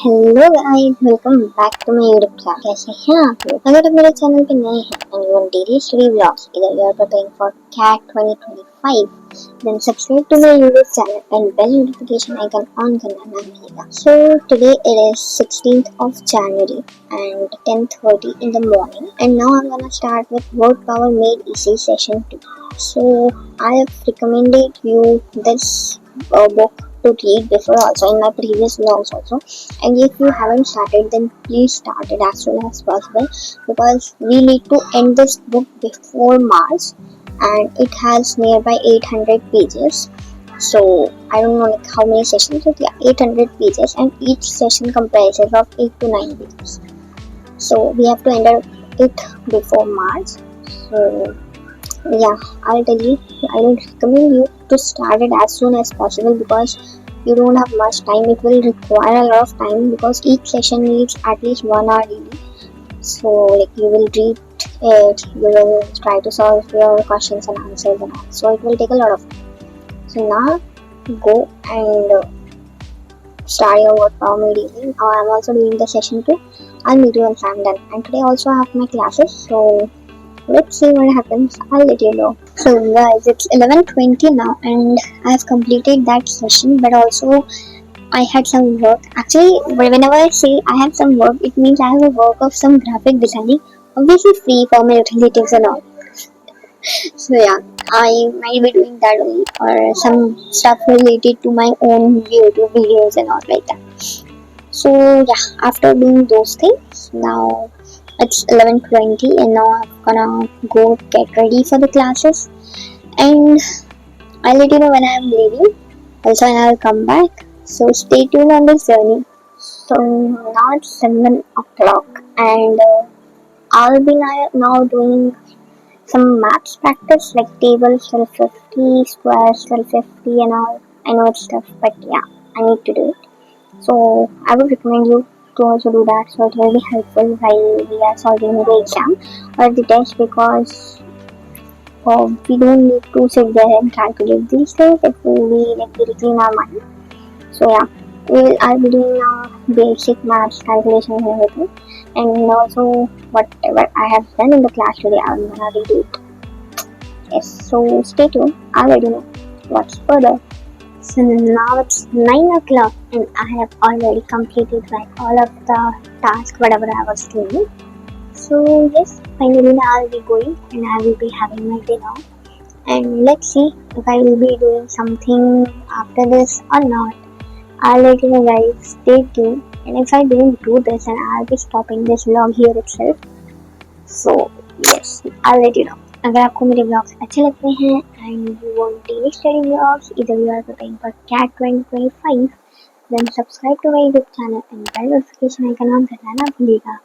Hello guys, welcome back to my YouTube channel. कैसे हैं आप लोग? अगर आप मेरे चैनल पे नए हैं and you want daily study vlogs, either you are preparing for CAT 2025, then subscribe to my YouTube channel and bell notification icon on करना ना भूलिएगा। So today it is 16th of January and 10:30 in the morning, and now I'm gonna start with Word Power Made Easy session 2. So I have recommended you this book to read before also in my previous vlogs also, and if you haven't started then please start it as soon as possible because we need to end this book before March and it has nearby 800 pages. So I don't know like how many sessions, but yeah, 800 pages and each session comprises of 8 to 9 pages. So we have to end it before March. So yeah, I'll tell you, I will recommend you to start it as soon as possible because you don't have much time. It will require a lot of time because each session needs at least 1 hour daily. So like you will read it, you will try to solve your questions and answers and all. So it will take a lot of time. So now go and start your word power immediately. Now I'm also doing the session 2. I'll meet you once I'm done. And today also I have my classes. So let's see what happens. I'll let you know. So guys, it's 11:20 now and I've completed that session, but also I had some work. Actually, whenever I say I have some work, it means I have a work of some graphic designing, obviously free for my relatives and all. So yeah, I might be doing that only, or some stuff related to my own YouTube videos and all like that. So yeah, after doing those things, now it's 11:20 and now I'm gonna go get ready for the classes, and I'll let you know when I'm leaving. Also, when I'll come back. So stay tuned on this journey. So now it's 7 o'clock, and I'll be now doing some maths practice like tables till 50, squares till 50, and all. I know it's tough, but yeah, I need to do it. So I would recommend you to also do that, so it will be helpful while we are solving the exam or the test because we don't need to sit there and calculate these things. It will be like directly in our mind. So yeah, I'll be doing now basic maths calculations and everything, and also whatever I have done in the class today, I'm gonna redo it. Yes, so stay tuned. I'll let you know what's further. So now it's 9 o'clock and I have already completed like all of the tasks whatever I was doing. So yes, finally now I'll be going and I will be having my dinner. And let's see if I will be doing something after this or not. I'll let you know guys, stay tuned. And if I don't do this, then I'll be stopping this vlog here itself. So yes, I'll let you know. अगर आपको मेरे blogs अच्छे लगते हैं and you want daily study blogs, इधर you are preparing for CAT 2025, then subscribe to my YouTube channel and bell notification icon on करना ना भूलिएगा।